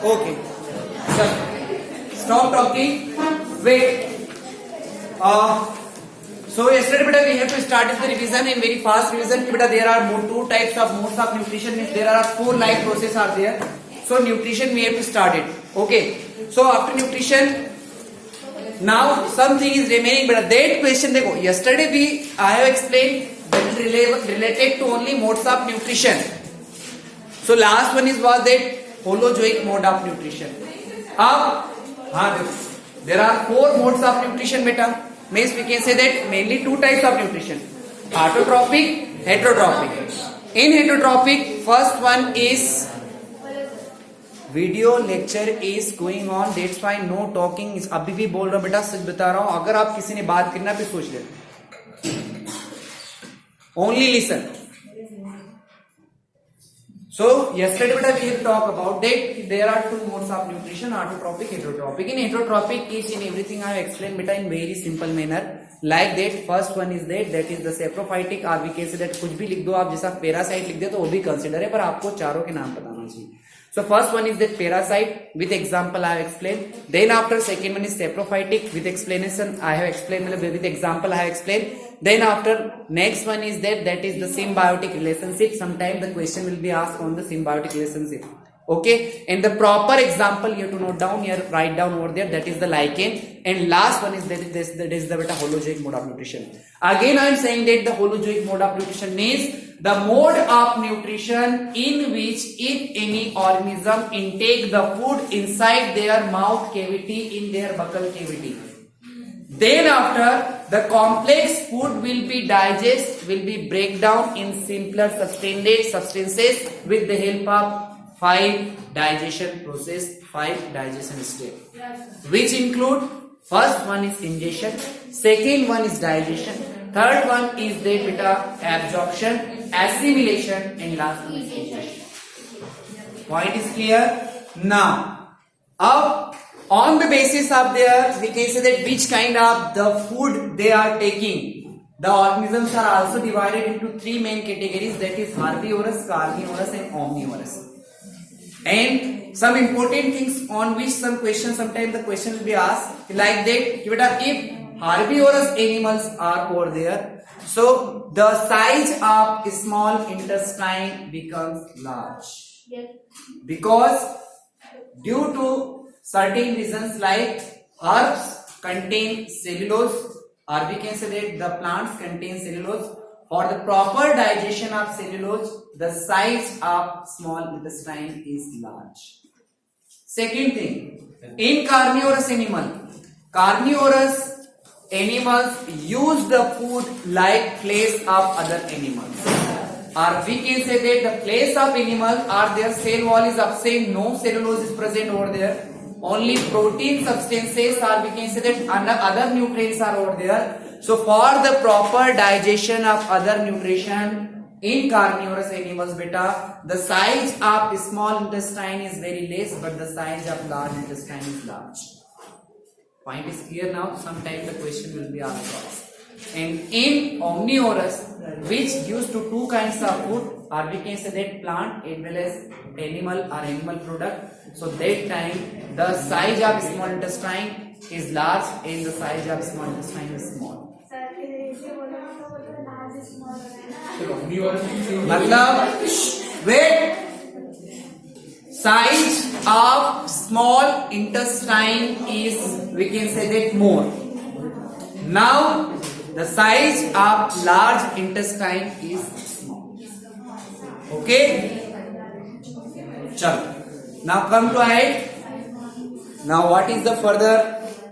Okay. Stop talking. Wait. So yesterday, beta, we have to start with the revision in very fast revision. Beta, there are two types of modes of nutrition. Means there are 4 life processes are there. So nutrition we have to start it. Okay. So after nutrition, now something is remaining. But that question, देखो, yesterday I have explained that is related to only modes of nutrition. So last one was that holozoic mode of nutrition. अब हाँ देखो, there are 4 modes of nutrition, beta. Means we can say that mainly 2 types of nutrition: autotrophic, heterotrophic. In heterotrophic, first one is video lecture is going on, that's why know talking. अभी भी बोल रहा हूं बेटा, सच बता रहा हूं. अगर आप किसी ने बात करना भी सोच ले, only listen. So yesterday beta we have talked about that there are 2 modes of nutrition: autotrophic, heterotrophic. In heterotrophic, each and everything I have explained beta in very simple manner. Like that, first one is that is the saprophytic, or we can say that कुछ भी लिख दो आप, जैसा parasite लिख दे तो वो भी कंसिडर है, पर आपको चारों के नाम बताना चाहिए. So first one is that parasite, with example I have explained. Then after second one is saprophytic, with explanation I have explained, with example I have explained. Then after next one is that is the symbiotic relationship. Sometimes the question will be asked on the symbiotic relationship. Okay, and the proper example you have to note down here, write down over there, that is the lichen. And last one is that is the beta holozoic mode of nutrition. Again I am saying that the holozoic mode of nutrition is the mode of nutrition in which if any organism intake the food inside their mouth cavity, in their buccal cavity, then after the complex food will be break down in simpler substances with the help of 5 digestion process, 5 digestion steps, which include first one is ingestion, second one is digestion, third one is the beta absorption, assimilation, and last one is digestion. Point is clear? Now, up on the basis of their, we can say that which kind of the food they are taking. The organisms are also divided into 3 main categories, that is herbivorous, carnivorous, and omnivorous. And some important things on which some questions, sometimes the question will be asked like that. If herbivorous animals are over there, so the size of small intestine becomes large, because due to certain reasons, like herbs contain cellulose, or we can say that the plants contain cellulose. For the proper digestion of cellulose, the size of small intestine is large. Second thing, in carnivorous animals use the food like flesh of other animals, or we can say that the flesh of animals are their cell wall is upside, no cellulose is present over there. Only protein substances, or we can say that other nutrients are over there. So for the proper digestion of other nutrition in carnivorous animals, beta, the size of small intestine is very less, but the size of large intestine is large. Point is clear now. Sometimes the question will be asked. And in omnivorous, which used to 2 kinds of food, or we can say that plant as well as animal or animal product. So that time the size of small intestine is large and the size of small intestine is small. मतलब wait, size of small intestine is, we can say that, more. Now the size of large intestine is small. Okay, chalo. Now come to ahead. Now what is the further,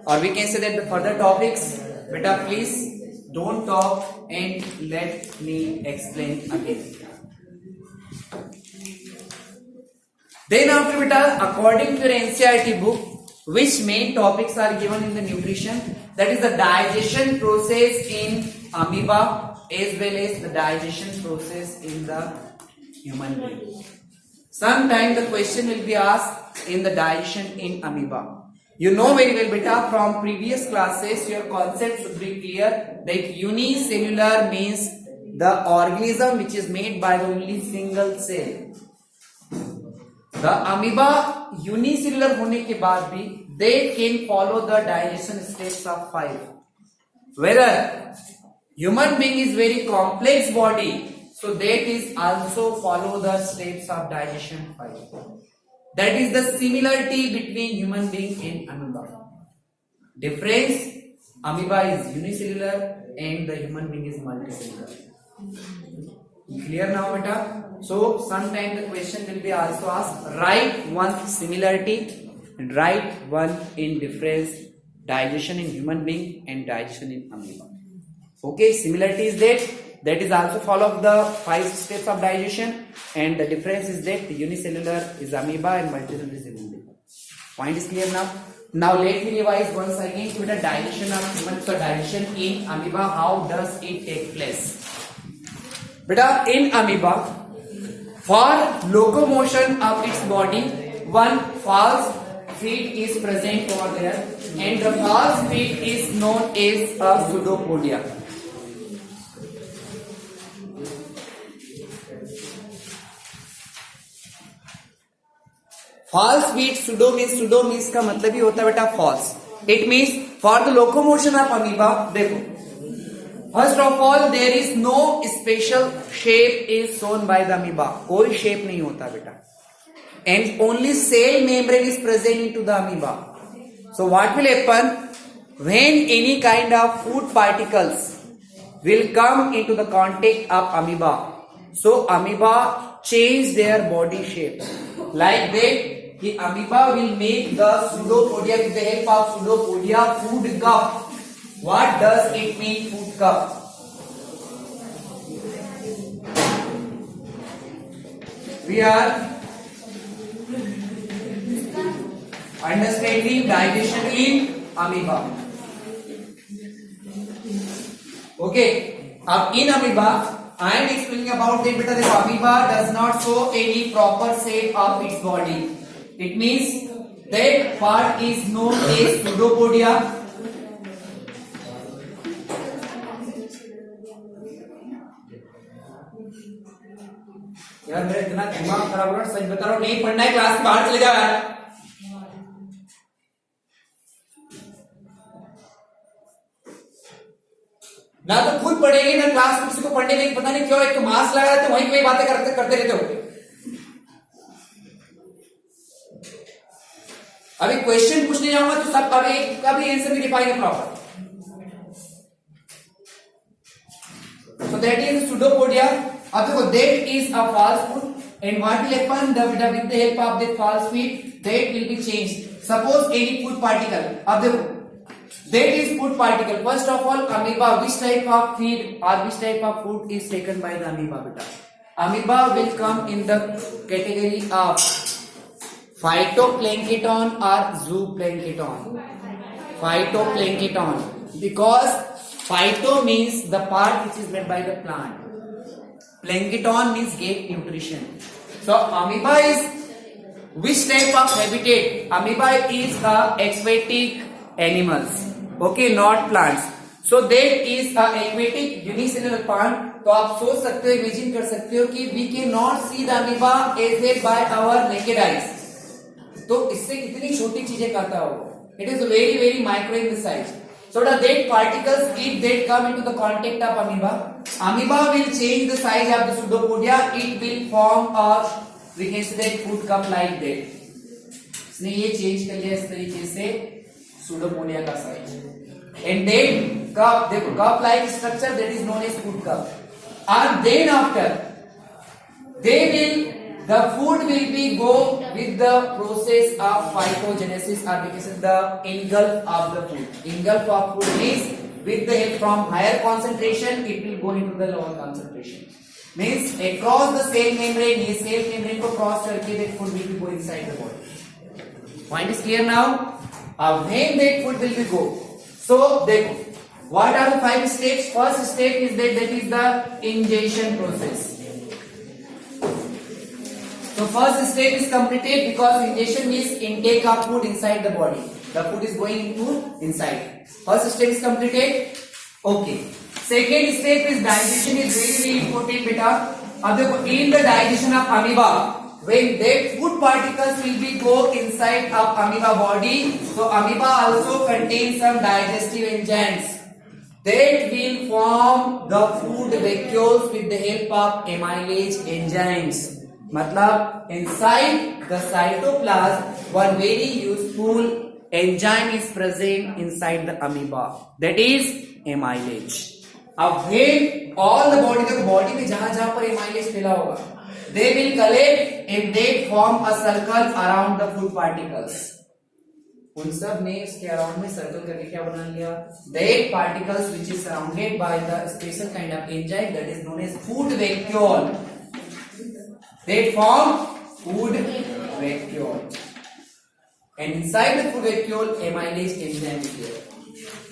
or we can say that the further topics? Beta, please don't talk and let me explain again. Then after beta, according to your NCERT book, which main topics are given in the nutrition? That is the digestion process in amoeba as well as the digestion process in the human being. Sometimes the question will be asked in the digestion in amoeba. You know very well beta, from previous classes your concept should be clear that unicellular means the organism which is made by only single cell. The amoeba unicellular होने के बाद भी they can follow the digestion steps of 5. Whether human being is very complex body, so that is also follow the steps of digestion 5. That is the similarity between human being and amoeba. Difference: amoeba is unicellular and the human being is multicellular. Clear now, beta? So sometime the question will be also asked. Write one similarity and write one in difference. Digestion in human being and digestion in amoeba. Okay, similarity is that is also follow the 5 steps of digestion, and the difference is that the unicellular is amoeba and multicellular is human being. Point is clear now? Now let me revise once again to the digestion of human. So digestion in amoeba, how does it take place? Beta, in amoeba, for locomotion of its body, one false feet is present over there, and the false feet is known as a pseudopodia. False feet, pseudo means का मतलब ही होता है बेटा false. It means for the locomotion of amoeba, देखो, first of all there is no special shape is shown by the amoeba. कोई shape नहीं होता बेटा. And only cell membrane is present into the amoeba. So what will happen when any kind of food particles will come into the contact of amoeba? So amoeba change their body shape like that. The amoeba will make the pseudopodia with the help of pseudopodia food cup. What does it mean, food cup? We are understanding digestion in amoeba. Okay, अब in amoeba I am explaining about that. Beta, the amoeba does not show any proper shape of its body. It means that part is known as pseudopodia. यार मेरा इतना दिमाग खराब हो रहा है, सच बता रहा हूँ, नहीं पढ़ना है क्लास के बाहर चले जाओ यार. ना तो खुद पढ़ेंगे ना क्लास में किसी को पढ़ने में, पता नहीं क्यों एक तो मास्क लगा रहते वहीं पे बातें करते रहते हो. अभी क्वेश्चन पूछने जाऊंगा तो सब कभी आंसर नहीं दे पाएंगे proper. So that is pseudopodia. अब देखो, that is a false food, and what will happen with the help of that false feet, that will be changed. Suppose any food particle, अब देखो, that is food particle. First of all, amoeba, which type of feed or which type of food is taken by the amoeba, beta? Amoeba will come in the category of phytoplankton or zooplankton. Phytoplankton, because phyto means the part which is made by the plant. Plankton means get nutrition. So amoeba is which type of habitat? Amoeba is aquatic animals. Okay, not plants. So that is a aquatic unicellular plant. तो आप सोच सकते हो, imagine कर सकते हो कि we cannot see the amoeba as well by our naked eyes. तो इससे कितनी छोटी चीजें करता होगा. It is very very micro in the size. So the dead particles, if they come into the contact of amoeba, amoeba will change the size of the pseudopodia. It will form a, we can say that, food cup like that. इसने ये change कर लिया इस तरीके से pseudopodia का size. And then cup, देखो, cup like structure, that is known as food cup. And then after, the food will be go with the process of phytogenesis, or we can say the engulf of the food. Engulf of food means with the help from higher concentration, it will go into the lower concentration. Means across the cell membrane, ये cell membrane को cross करके that food will be go inside the body. Point is clear now? When that food will be go. So देखो, what are the 5 steps? First step is that is the ingestion process. So first step is completed because ingestion means intake of food inside the body. The food is going into inside. First step is completed. Okay. Second step is digestion is very very important, beta. अब देखो, in the digestion of amoeba, when that food particles will be go inside of amoeba body, so amoeba also contains some digestive enzymes that will form the food vacuoles with the help of amylase enzymes. मतलब inside the cytoplasm one very useful enzyme is present inside the amoeba, that is amylase. अब when all the body में जहां पर amylase फैला होगा, they will collect and they form a circle around the food particles. उन सब ने इसके अराउंड में सर्कल करके क्या बना लिया, that particles which is surrounded by the special kind of enzyme that is known as food vacuole, they form food vacuole, and inside the food vacuole amylase enzyme is there.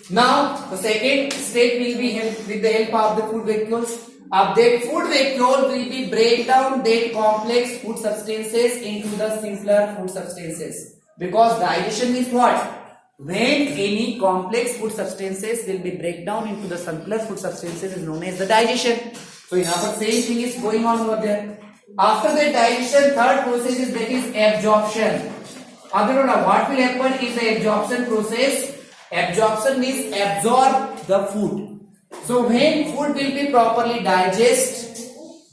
Now the second step will be with the help of the food vacuoles. Of that food vacuole will be break down that complex food substances into the simpler food substances. Because digestion is what? When any complex food substances will be break down into the simpler food substances is known as the digestion. So यहाँ पर same thing is going on over there. After the digestion, third process is that is absorption. Now what will happen in the absorption process? Absorption means absorb the food. So when food will be properly digested,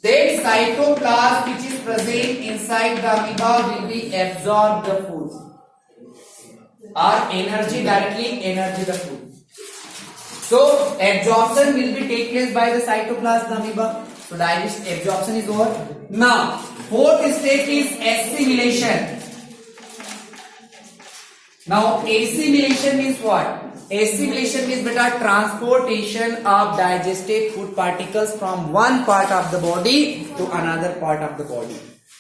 that cytoplasm which is present inside the amoeba will be absorb the food, or energy directly energy the food. So absorption will be take place by the cytoplasm the amoeba. So digestion absorption is over. Now fourth step is assimilation. Now assimilation means what? Assimilation means beta transportation of digested food particles from one part of the body to another part of the body.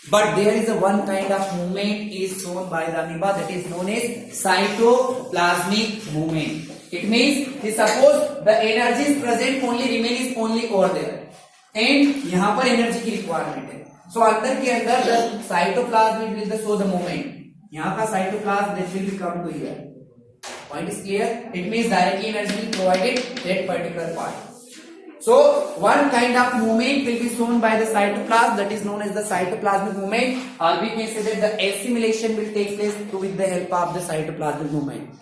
But there is a one kind of movement is shown by the amoeba that is known as cytoplasmic movement. It means कि suppose the energy is present only remain is only over there and यहाँ पर energy की requirement है. So अंदर के अंदर the cytoplasm will show the movement. यहाँ का cytoplasm that will come to here. Point is clear? It means directly energy will provided that particular part. So one kind of movement will be shown by the cytoplasm that is known as the cytoplasmic movement, or we may say that the assimilation will take place with the help of the cytoplasmic movement.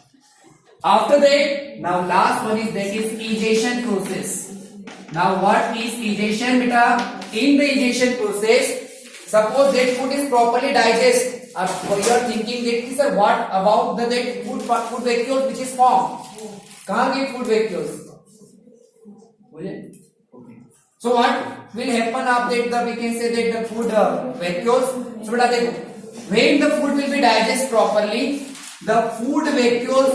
After that, now last one is that is egestion process. Now what is egestion beta? In the egestion process, suppose that food is properly digested. You are thinking that sir, what about the that food vacuoles which is formed? कहाँ गई food vacuoles? Okay. So what will happen after that? We can say that the food vacuoles. So beta देखो, when the food will be digested properly, the food vacuoles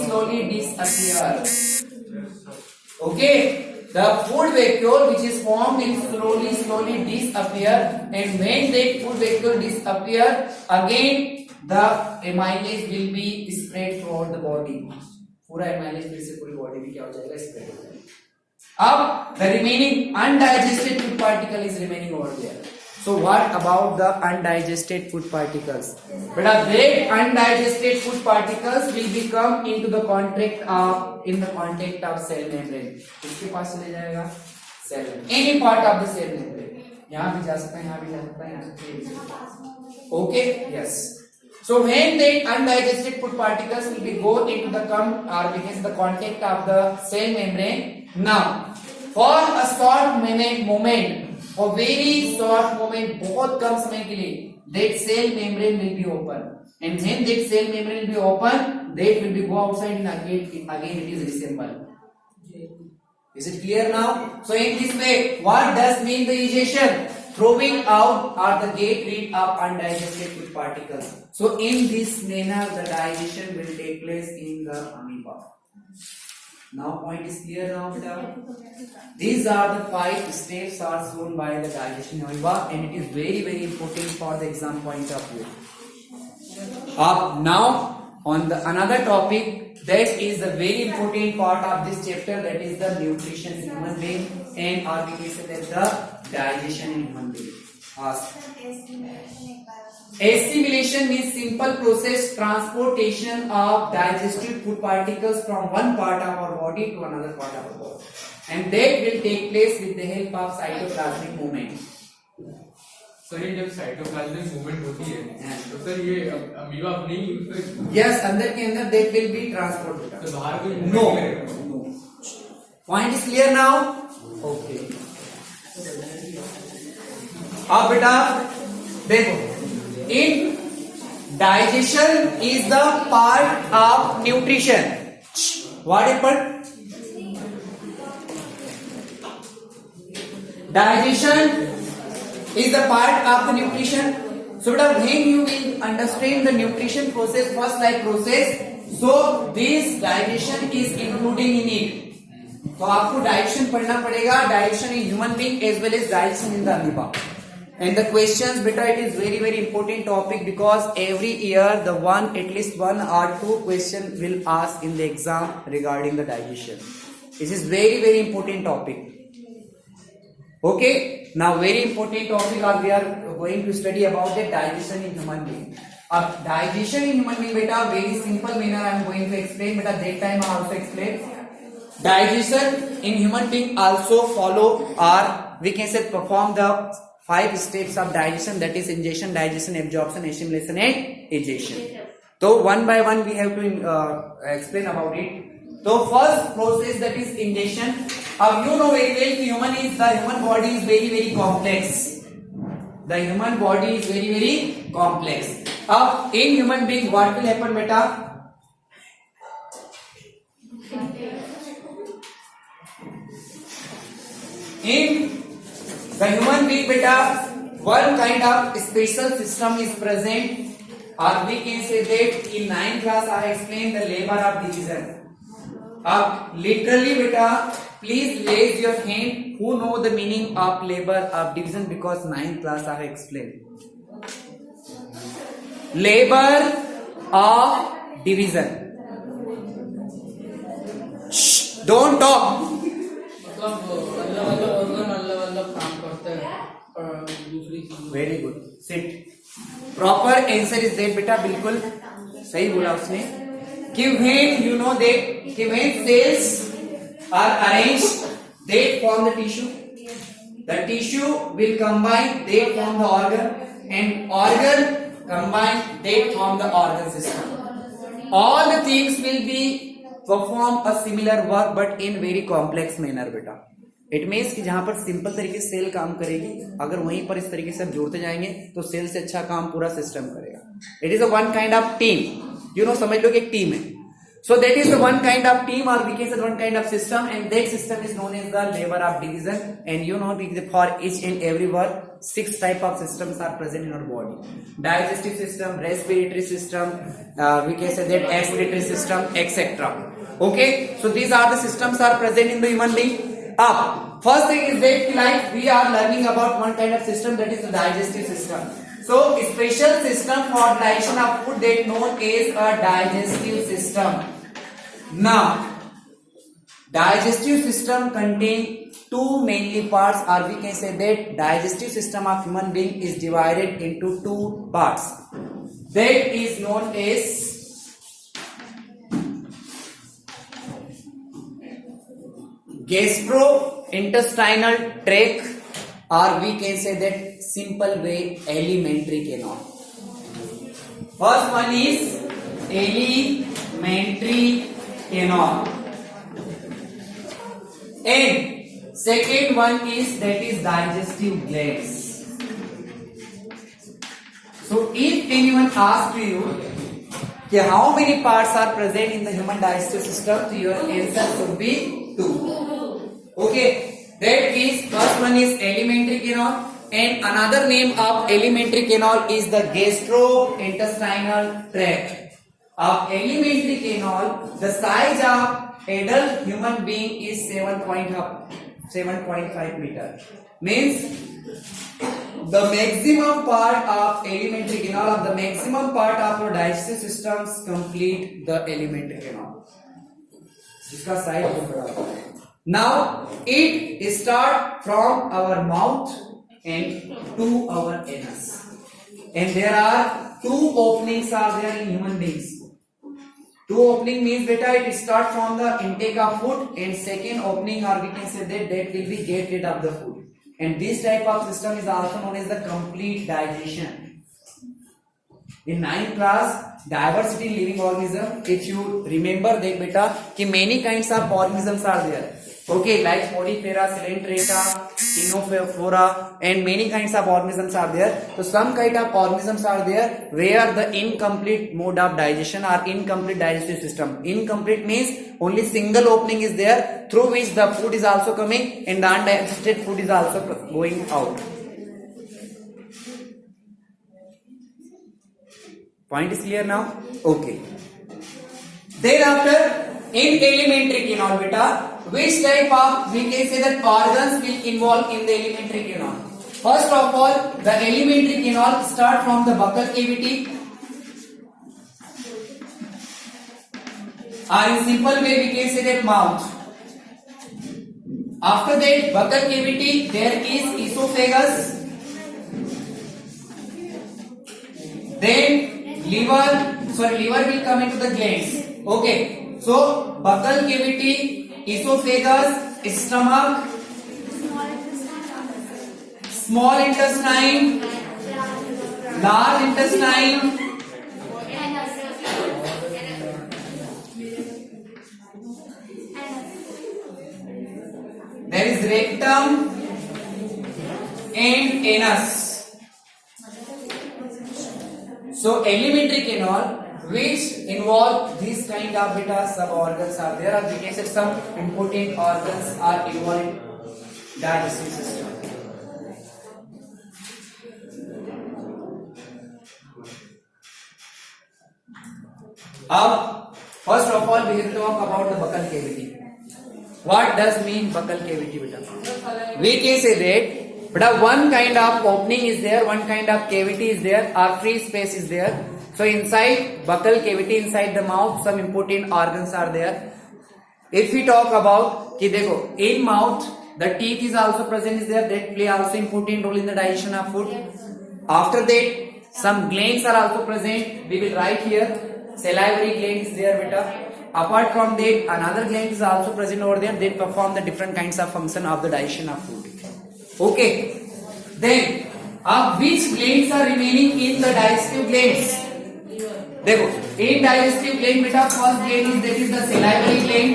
slowly disappear. Okay. The food vacuole which is formed will slowly disappear, and when that food vacuole disappear, again the amylase will be spread throughout the body. पूरा amylase फिर से पूरी body में क्या हो जाएगा, spread हो जाएगा. अब the remaining undigested food particle is remaining over there. So what about the undigested food particles? But that undigested food particles will become into the contact of cell membrane. इसके पास चले जाएगा cell membrane. Any part of the cell membrane. यहाँ भी जा सकता है, यहाँ भी जा सकता है, यहाँ भी जा सकता है. Okay, yes. So when the undigested food particles will be go into the against the contact of the cell membrane. Now, for a short moment, और very short moment, बहुत कम समय के लिए, that cell membrane will be open, and when that cell membrane will be open, that will be go outside and again it is reassembled. Is it clear now? So in this way, what does mean the egestion? Throwing out or the get rid of undigested food particles. So in this manner, the digestion will take place in the amoeba. Now point is clear now, beta. These are the 5 steps are shown by the digestion amoeba, and it is very important for the exam point of view. Now on the another topic that is the very important part of this chapter, that is the nutrition in human being, and or we can say that the digestion in human being. Assimilation means simple process transportation of digested food particles from one part of our body to another part of our body, and that will take place with the help of cytoplasmic movement. Sir ये जब cytoplasmic movement होती है तो sir ये amoeba अपनी yes अंदर के अंदर देट विल बी ट्रांसपोर्ट बेटा तो बाहर कोई no point is clear now okay अब बेटा देखो in digestion is the part of nutrition what happened digestion is the part of the nutrition. So when you will understand the nutrition process first like process, so this digestion is including in it. तो आपको digestion पढ़ना पड़ेगा, digestion in human being as well as digestion in the amoeba. And the questions beta it is very important topic because every year the at least one or two question will ask in the exam regarding the digestion. This is very important topic. Okay, now very important topic we are going to study about the digestion in human being. Digestion in human being beta very simple manner I am going to explain beta that time I also explain. Digestion in human being also follow or we can say perform the 5 steps of digestion, that is ingestion, digestion, absorption, assimilation and egestion. So one by one we have to explain about it. So first process that is ingestion. You know very well the human body is very complex. The human body is very complex. In human being what will happen beta? In the human being beta one kind of special system is present or we can say that in 9th class I explained the labor of division. Literally beta please raise your hand who know the meaning of labor of division because 9th class I have explained. Labor of division. Shh, don't talk. Very good. Sit. Proper answer is that beta बिल्कुल सही बोला उसने. कि when you know that when cells are arranged they form the tissue will combine they form the organ and organ combine they form the organ system. All the things will be perform a similar work but in very complex manner beta. It means कि जहां पर simple तरीके से cell काम करेगी अगर वहीं पर इस तरीके से जोड़ते जाएंगे तो सेल से अच्छा काम पूरा सिस्टम करेगा. It is a one kind of team. You know, समझ लो कि एक टीम है. So that is the one kind of team or we can say one kind of system and that system is known as the labor of division and you know for each and every work 6 type of systems are present in our body. Digestive system, respiratory system, we can say that excretory system etc. Okay, so these are the systems are present in the human being. First thing is that like we are learning about one kind of system that is the digestive system. So special system for digestion of food that known as a digestive system. Now digestive system contain 2 mainly parts or we can say that digestive system of human being is divided into 2 parts. That is known as gastrointestinal tract or we can say that simple way alimentary canal. First one is alimentary canal and second one is that is digestive glands. So if anyone asks you how many parts are present in the human digestive system, so your answer should be 2. Okay, that is first one is alimentary canal and another name of alimentary canal is the gastrointestinal tract. Of alimentary canal, the size of adult human being is 7.5 meter. Means the maximum part of alimentary canal of the maximum part of your digestive systems complete the alimentary canal. इसका size बहुत बड़ा होता है. Now it start from our mouth and to our anus, and there are 2 openings are there in human beings. 2 opening means beta it start from the intake of food and second opening or we can say that will be get rid of the food and this type of system is also known as the complete digestion. In 9th class diversity in living organism, if you remember that beta कि many kinds of organisms are there, okay, like Sporifera, Coelenterata, Ctenophora, and many kinds of organisms are there. So some kind of organisms are there where the incomplete mode of digestion or incomplete digestive system. Incomplete means only single opening is there through which the food is also coming and the undigested food is also going out. Point is clear now? Okay. Thereafter, in elementary canal beta, which type of, we can say that organs will involve in the elementary canal. First of all, the elementary canal start from the buccal cavity, or in simple way we can say that mouth. After that buccal cavity, there is esophagus, then liver will come into the glands. Okay, so buccal cavity, esophagus, stomach, small intestine, large intestine, there is rectum and anus. So elementary canal which involve these kind of beta sub organs are there, or we can say some important organs are involved in digestive system. Now, first of all, we will talk about the buccal cavity. What does mean buccal cavity, beta? We can say that, beta, one kind of opening is there, one kind of cavity is there, or free space is there. So inside buccal cavity, inside the mouth, some important organs are there. If we talk about, ki dekho, in mouth, the teeth is also present is there, that play also important role in the digestion of food. After that, some glands are also present. We will write here, salivary gland is there, beta. Apart from that, another gland is also present over there. They perform the different kinds of function of the digestion of food. Okay. Then, which glands are remaining in the digestive glands? देखो, in digestive gland, beta, first gland is that is the salivary gland.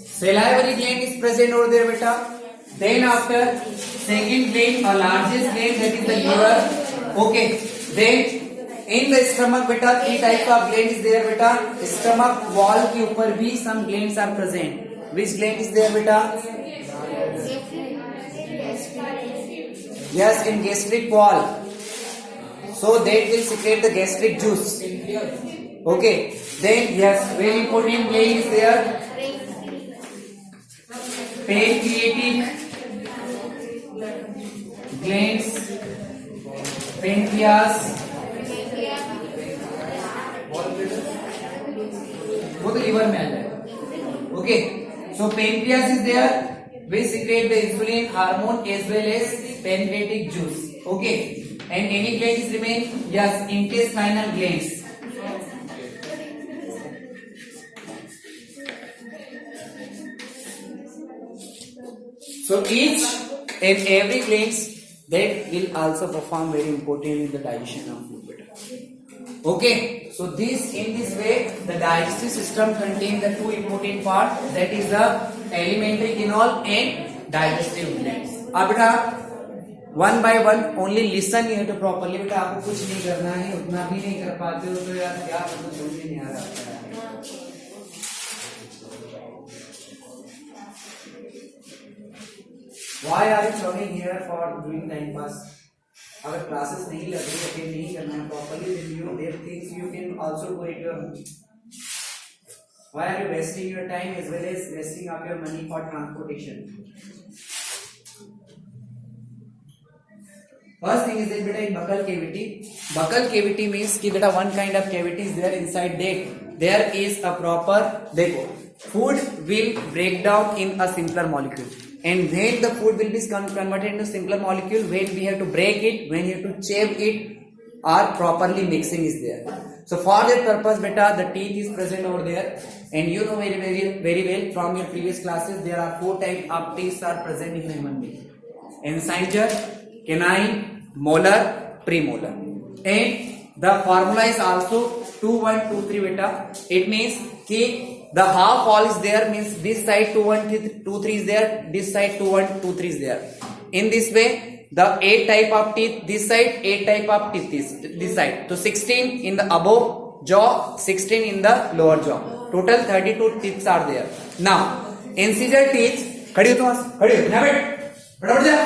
Salivary gland is present over there, beta. Then after, second gland, or largest gland, that is the liver. Okay. Then in the stomach, beta, three types of gland is there, beta. Stomach wall के ऊपर भी some glands are present. Which gland is there, beta? Yes, in gastric wall. So that will secrete the gastric juice. Okay. Then yes, very important gland is there. Pancreatic glands, pancreas. वो तो liver में आ जाएगा. Okay. So pancreas is there. We secrete the insulin hormone as well as pancreatic juice. Okay. And any glands remain? Yes, intestinal glands. So each and every glands that will also perform very important in the digestion of food. Okay, so this in this way the digestive system contains the two important parts, that is the alimentary canal and digestive glands. अब बेटा one by one only listen you have to properly. बेटा आपको कुछ नहीं करना है, उतना भी नहीं कर पाते हो तो यार क्या करूँ समझ में नहीं आ रहा. Why are you coming here for doing time pass? अगर क्लासेस नहीं लग रही, अटेंड नहीं करना है properly, then you there things you can also go at your home. Why are you wasting your time as well as wasting of your money for transportation? First thing is that beta in buccal cavity means कि beta one kind of cavity is there. Inside that there is a proper, देखो, food will break down in a simpler molecule. and when the food will be converted into simpler molecule, when we have to break it, when you have to chop it, or properly mixing is there. So for that purpose, beta, the teeth is present over there, and you know very well from your previous classes there are 4 types of teeth are present in the human being: incisor, canine, molar, premolar. And the formula is also 2 1 2 3 beta. It means ki the half wall is there, means this side 2 1 2 3 is there, this side 2 1 2 3 is there. In this way, the 8 type of teeth this side, 8 type of teeth this side. So 16 in the above jaw, 16 in the lower jaw. Total 32 teeth are there. Now incisor teeth, खड़ी हो तुम, खड़ी हो, यहाँ बैठ, फटाफट जा.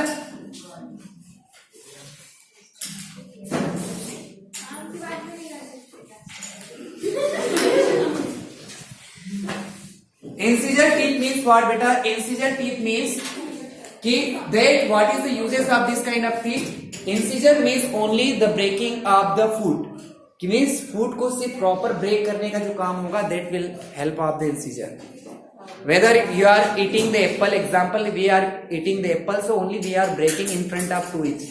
Incisor teeth means what, beta? Incisor teeth means कि that what is the uses of this kind of teeth? Incisor means only the breaking of the food. कि means food को सिर्फ proper break करने का जो काम होगा, that will help of the incisor. Whether you are eating the apple, example we are eating the apple, so only we are breaking in front of to it.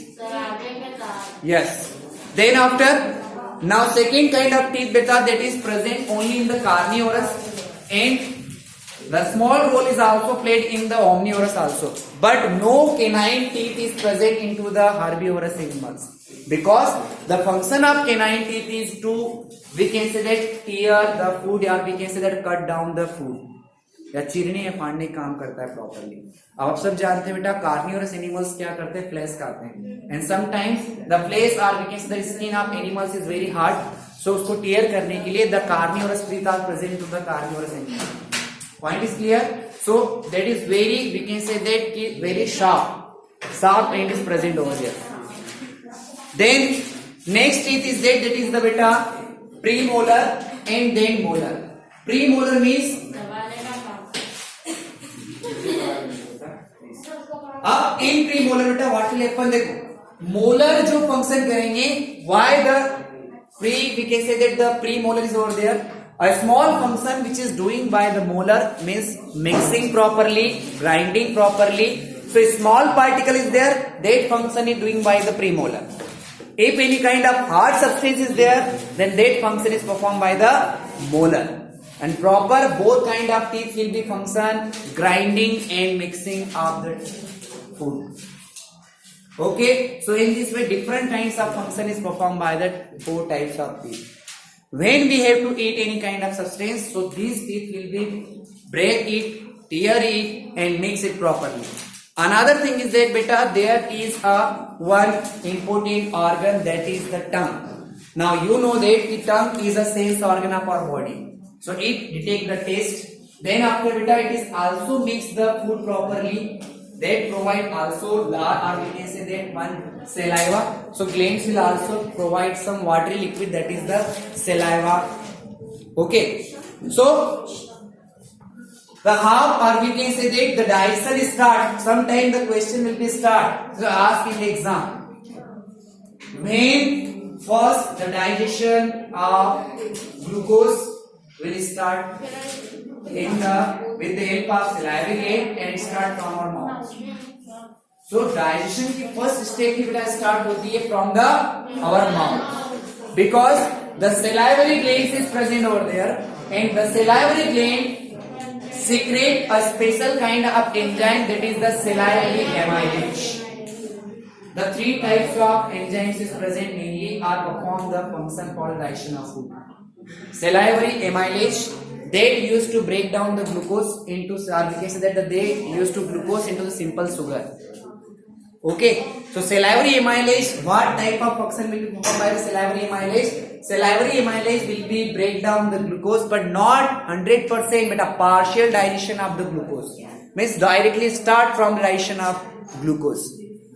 Yes. Then after, now second kind of teeth beta, that is present only in the carnivorous, and the small role is also played in the omnivorous also, but no canine teeth is present into the herbivorous animals, because the function of canine teeth is to, we can say that, tear the food, or we can say that cut down the food, या चीरने या फाड़ने काम करता है properly. अब आप सब जानते हैं बेटा कार्निवरस एनिमल्स क्या करते हैं, फ्लैश खाते हैं, एंड समटाइम्स द फ्लैश और we can say the skin of animals is very hard, so उसको टीयर करने के लिए the carnivorous teeth are present to the carnivorous animal. Point is clear? So that is very, we can say that very sharp end is present over here. Then next teeth is that is the beta premolar and then molar. Premolar means अब इन premolar beta what will happen, देखो molar जो function करेंगे, why the we can say that the premolar is over there. A small function which is doing by the molar means mixing properly, grinding properly. So a small particle is there, that function is doing by the premolar. If any kind of hard substance is there, then that function is performed by the molar. And proper both kind of teeth will be function grinding and mixing of the food. Okay, so in this way different kinds of function is performed by the 4 types of teeth. When we have to eat any kind of substance, so these teeth will be break it, tear it, and mix it properly. Another thing is that beta, there is a one important organ, that is the tongue. Now you know that the tongue is a sense organ of our body. So it detect the taste. Then after beta, it is also mix the food properly. That provide also lard, or we can say that one saliva. So glands will also provide some watery liquid, that is the saliva. Okay. So the half, or we can say that the digestion start. Sometime the question will be start. So ask in the exam. When first the digestion of glucose will start in the with the help of salivary gland and start from our mouth. So digestion की first step की बेटा start होती है from the our mouth, because the salivary gland is present over there, and the salivary gland secrete a special kind of enzyme, that is the salivary amylase. The 3 types of enzymes is present mainly are perform the function called digestion of food. Salivary amylase, they used to break down the glucose into, or we can say that they used to glucose into the simple sugar. Okay, so salivary amylase, what type of function will be performed by the salivary amylase? Salivary amylase will be break down the glucose, but not 100%, but a partial digestion of the glucose. Means directly start from the digestion of glucose.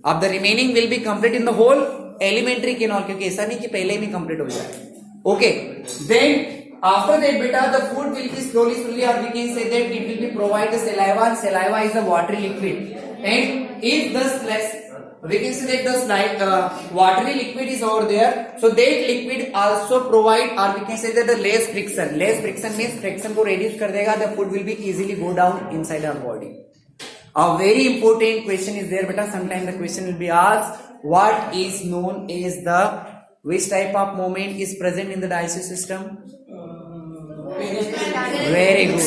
अब the remaining will be complete in the whole elementary canal, क्योंकि ऐसा नहीं कि पहले में complete हो जाए. Okay, then after that beta, the food will be slowly, or we can say that it will be provide the saliva, and saliva is a watery liquid. And if the we can say that the watery liquid is over there, so that liquid also provide, or we can say that the less friction. Less friction means friction को reduce कर देगा, the food will be easily go down inside our body. A very important question is there, beta. Sometimes the question will be asked, what is known as the which type of moment is present in the digestive system? Very good.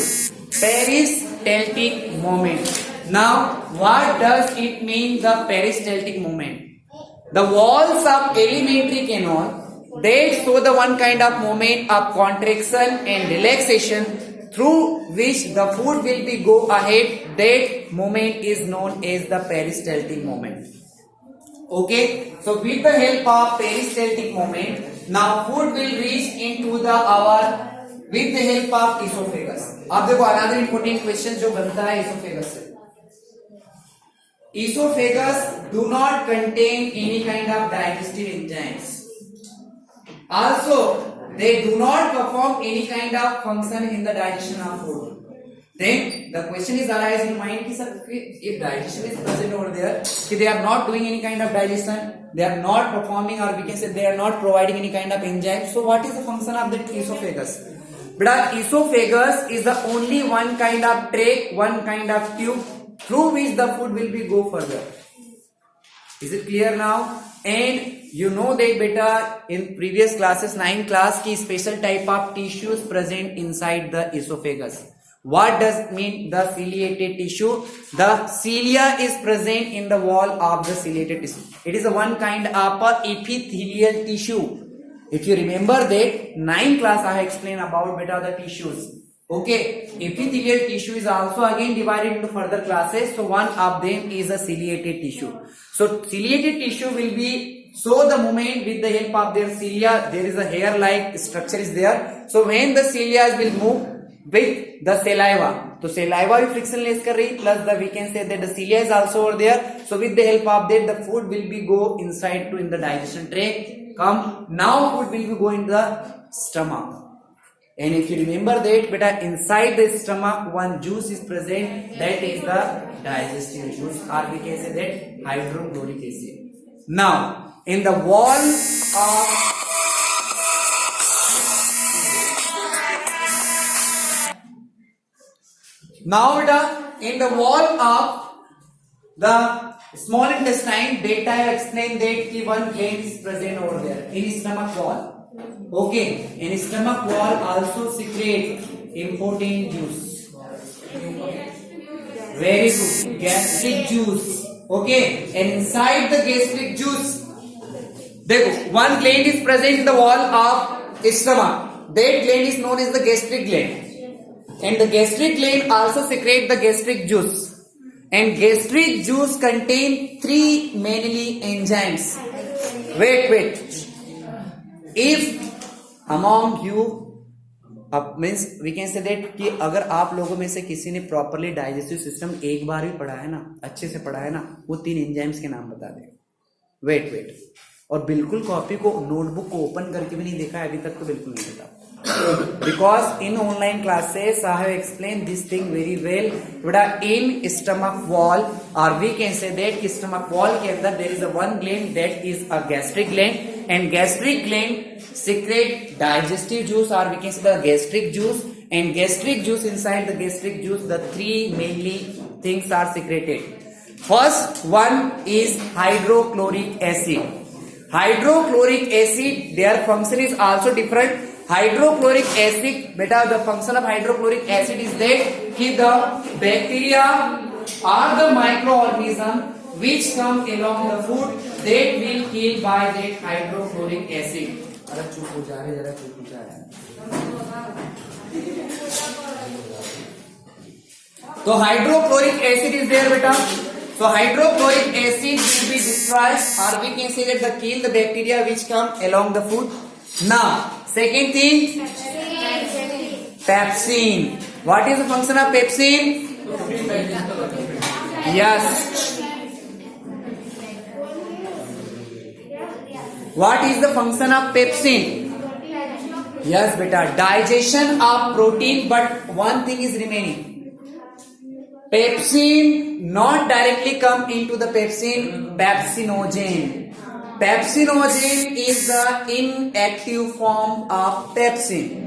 Peristaltic moment. Now, what does it mean, the peristaltic moment? The walls of alimentary canal, they show the one kind of moment of contraction and relaxation through which the food will be go ahead. That moment is known as the peristaltic moment. Okay, so with the help of peristaltic moment, now food will reach into the our with the help of esophagus. अब देखो another important question जो बनता है esophagus से. Esophagus do not contain any kind of digestive enzymes. Also, they do not perform any kind of function in the digestion of food. Then the question is arise in mind, sir, if digestion is present over there, they are not doing any kind of digestion, they are not performing, or we can say they are not providing any kind of enzyme. So what is the function of the esophagus? But esophagus is the only one kind of tract, one kind of tube through which the food will be go further. Is it clear now? And you know that beta in previous classes 9 class की special type of tissues present inside the esophagus. What does mean the ciliated tissue? The cilia is present in the wall of the ciliated tissue. It is a one kind of a epithelial tissue. If you remember that 9 class I have explained about beta the tissues. Okay, epithelial tissue is also again divided into further classes. So one of them is a ciliated tissue. So ciliated tissue will be so the moment with the help of their cilia, there is a hair-like structure is there. So when the cilia will move with the saliva, so saliva is frictionless kar rahi, plus the we can say that the cilia is also over there. So with the help of that, the food will be go inside to in the digestion tray. Come now, food will be go in the stomach. And if you remember that, beta, inside the stomach, one juice is present, that is the digestive juice, or we can say that hydrochloric acid. Now, in the wall of now, beta, in the wall of the small intestine, that I have explained that the one gland is present over there in stomach wall. Okay, and stomach wall also secrete important juice. Very good, gastric juice. Okay, and inside the gastric juice, देखो, one gland is present in the wall of stomach. That gland is known as the gastric gland, and the gastric gland also secrete the gastric juice. And gastric juice contain 3 mainly enzymes. Wait. If among you means we can say that कि अगर आप लोगों में से किसी ने properly digestive system एक बार भी पढ़ा है ना, अच्छे से पढ़ा है ना, वो 3 एंजाइम्स के नाम बता दे. वेट और बिल्कुल कॉपी को नोटबुक को ओपन करके भी नहीं देखा है अभी तक, तो बिल्कुल नहीं बता. Because in online classes I have explained this thing very well. But in stomach wall, or we can say that stomach wall के अंदर there is a one gland that is a gastric gland, and gastric gland secrete digestive juice, or we can say the gastric juice, and gastric juice, inside the gastric juice the 3 mainly things are secreted. First one is hydrochloric acid. Hydrochloric acid, their function is also different. Hydrochloric acid, beta, the function of hydrochloric acid is that the bacteria or the microorganism which come along the food, that will kill by that hydrochloric acid. अरे चुप हो जा रहे, जरा चुप हो जा रहे. तो hydrochloric acid is there, beta. So hydrochloric acid will be destroyed, or we can say that the kill the bacteria which come along the food. Now, second thing, pepsin. What is the function of pepsin? Yes. What is the function of pepsin? Yes, beta. Digestion of protein, but one thing is remaining. Pepsin not directly come into the pepsinogen. Pepsinogen is the inactive form of pepsin.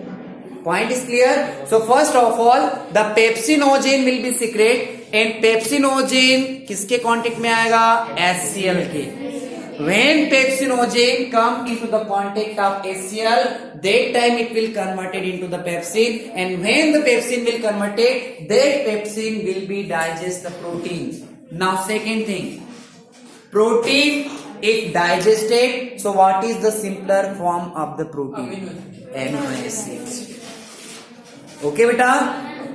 Point is clear? So first of all, the pepsinogen will be secreted and pepsinogen किसके contact में आएगा? HCl के. When pepsinogen come into the contact of HCl, that time it will converted into the pepsin, and when the pepsin will converted, that pepsin will be digest the protein. Now second thing, protein if digested, so what is the simpler form of the protein? Amino acids. Okay beta,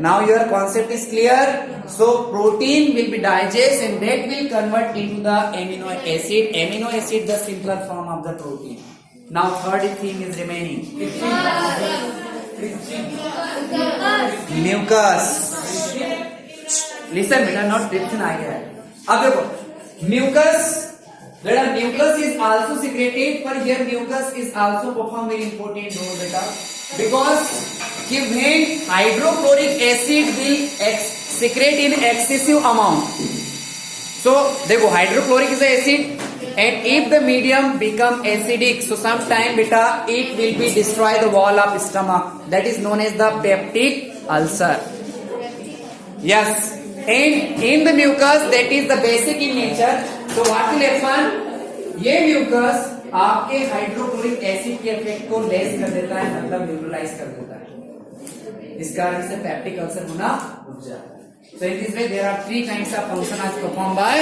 now your concept is clear. So protein will be digested and that will convert into the amino acid. Amino acid the simpler form of the protein. Now third thing is remaining, mucus. Listen beta, not trypsin आ गया है. अब देखो mucus, beta mucus is also secreted, but here mucus is also perform very important role beta, because कि when hydrochloric acid will secrete in excessive amount. So देखो hydrochloric is an acid, and if the medium become acidic, so sometime beta it will be destroy the wall of stomach. That is known as the peptic ulcer. Yes, and in the mucus that is the basic in nature. So what will happen? ये mucus आपके hydrochloric acid के effect को less कर देता है, मतलब neutralise कर देता है. इस कारण से पेप्टिक अल्सर होना रुक जाता है. So in this way there are three kinds of function as performed by